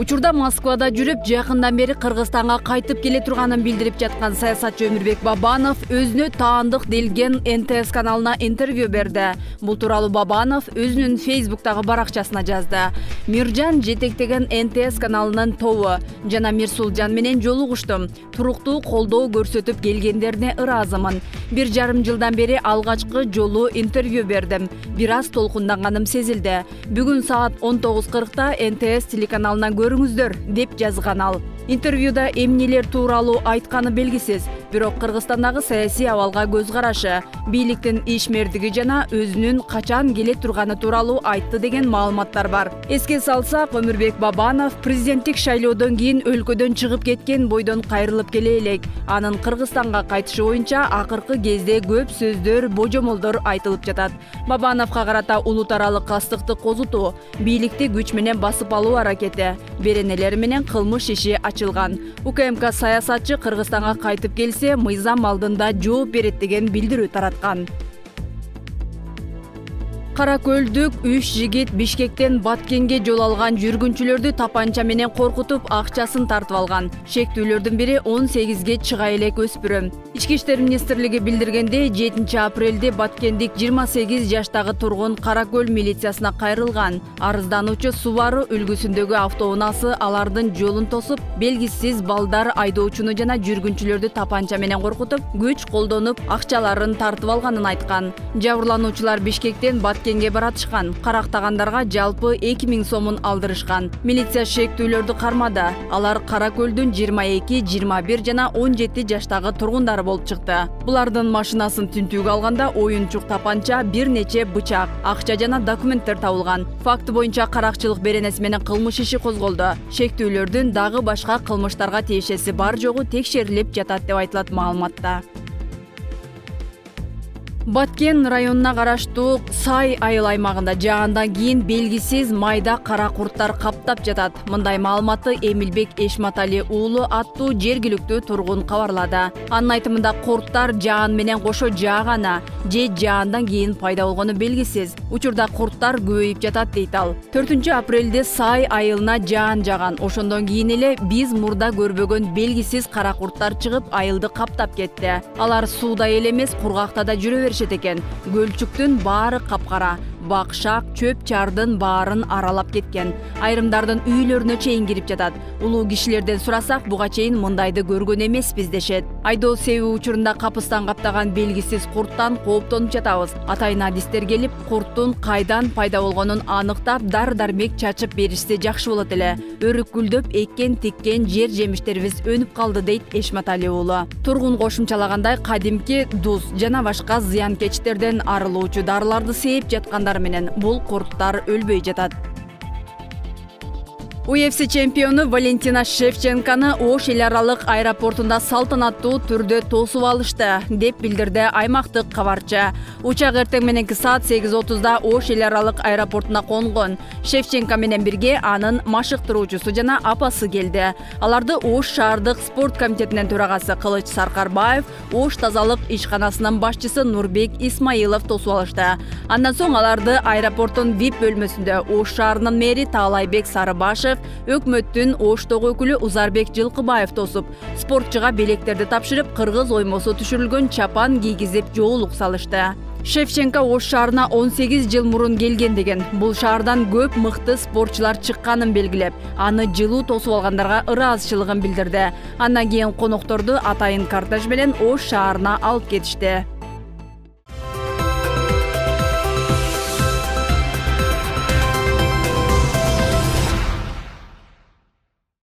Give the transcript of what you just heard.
Учурда Москвада жүрүп, жакындан бери Кыргызстанга кайтып келе турганын билдирип жаткан саясатчы Өмүрбек Бабанов өзүнө таандык делген НТС каналына интервью берди. Бул тууралуу Бабанов өзүнүн Facebook'тагы баракчасына жазды. Миржан жетектеген НТС каналынын тобу жана Мирсулжан менен жолугуштум. Туруктуу колдоо көрсөтүп келгендерине ыраазымын. 1,5 жылдан бери алгачкы жолу интервью бердим. Бир аз толкунданганым сезилди. Бүгүн саат 19:40 НТС телеканалынан көрүңүздөр деп жазган ал. Интервьюда эмнелер тууралуу айтканы белгисиз, бирок Кыргызстандагы саясий абалга көз карашы, бийликтин ишмердиги жана өзүнүн качан келе турганы тууралуу айтты деген маалыматтар бар. Эске салсак, Өмүрбек Бабанов президенттик шайлоодон кийин өлкөдөн чыгып кеткен бойдон кайрылып келе элек. Анын Кыргызстанга кайтышы боюнча акыркы кезде көп сөздөр, божомолдор айтылып жатат. Бабановго карата улут аралык кастыкты козутуу, бийликти күч менен басып алуу аракети, беренелери менен кылмыш иши ачылган. УКМК саясатчы Кыргызстанга кайтып келсе, мыйзам алдында жооп берет деген билдирүү тараткан. Каракөлдүк 3 жигит Бишкектен Баткенге жол алган жүргүнчүлөрдү тапанча менен коркутуп, акчасын тартып алган. Шектүүлөрдүн бири 18ге чыга элек өспүрүм. Ички иштер министрлиги билдиргенде, 7 апрелде Баткендик 28 жаштагы тургун Каракөл милициясына кайрылган. Арыздануучу Subaru үлгүсүндөгү автоунаасы алардын жолун тосуп, белгисиз балдар айдоочуну жана жүргүнчүлөрдү тапанча менен коркутуп, күч колдонуп, акчаларын тартып алганын айткан. Жабырлануучулар Бишкектен Баткенге баратышкан. Карактагандарга жалпы 2000 сомун алдырышкан. Милиция шектүүлөрдү кармады. Алар Каракөлдүн 22, 21 жана 17 жаштагы тургундары болуп чыкты. Булардын машинасын тинтүүгө алганда оюнчук тапанча, бир нече бычак, акча жана документтер табылган. Факты боюнча каракчылык беренеси менен кылмыш иши козголду. Шектүүлөрдүн дагы башка кылмыштарга тиешеси бар жогу текшерилип жатат деп айтылат маалыматта. Баткен районуна караштуу Сай айыл аймагында жаагындан кийин белгисиз майда кара курттар каптап жатат. Мындай маалыматты Эмилбек Эшматали уулу аттуу жергиликтүү тургун кабарлады. Анын айтымында курттар жаан менен кошо жааганы же жаандан кийин пайда болгону белгисиз. Учурда курттар көбөйүп жатат дейт ал. 4 апрелде Сай айылына жаан жааган. Ошондон кийин эле биз мурда көрбөгөн белгисиз кара курттар чыгып айылды каптап кетти. Алар сууда эле эмес, кургакта да жүрө экен. Гөлчүктүн баары капкара, бакшак, чөп чардын баарын аралап кеткен. Айрымдардын үйлөрүнө чейин кирип жатат. Улуу кишилерден сурасак, буга чейин мындайды көргөн эмеспиз дешет. Айдоо себеби учурунда капыстан каптаган белгисиз курттан кооптонуп жатабыз. Атайын адистер келип, курттун кайдан пайда болгонун аныктап, дар-дармек чачып беришсе жакшы болот эле. Өрүк гүлдөп, эккен тиккен жер жемиштерибиз өнүп калды дейт Эшматали уулу. Тургун кошумчалагандай, кадимки дуз жана башка зыянкечтерден арылуучу дарыларды сээп жаткандар менен бул курттар өлбөй жатат. UFC чемпиону Валентина Шевченконы Ош эл аралык аэропортунда салтанаттуу түрдө тосуп алышты, деп билдирди аймактык кабарчы. Учак эртең мененки саат 8:30 Ош эл аралык аэропортуна конгон. Шевченко менен бирге анын машыктыруучусу жана апасы келди. Аларды Ош шаардык спорт комитетинин төрагасы Кылыч Саркарбаев, Ош тазалык ишканасынын башчысы Нурбек Исмаилов тосуп алышты. Андан соң аларды аэропорттун VIP бөлмөсүндө Ош шаарынын мэри Таалайбек Сарыбашев, өкмөттүн Оштогу өкүлү Узарбек Жылкыбаев тосуп, спортчуга белектерди тапшырып, кыргыз оймосу түшүрүлгөн чапан кийгизип жоолук салышты. Шевченко Ош шаарына 18 жыл мурун келген деген. Бул шаардан көп мыкты спортчулар чыкканын белгилеп, аны жылуу тосуп алгандарга ыраазычылыгын билдирди. Андан кийин конокторду атайын кортеж менен Ош шаарына алып кетишти.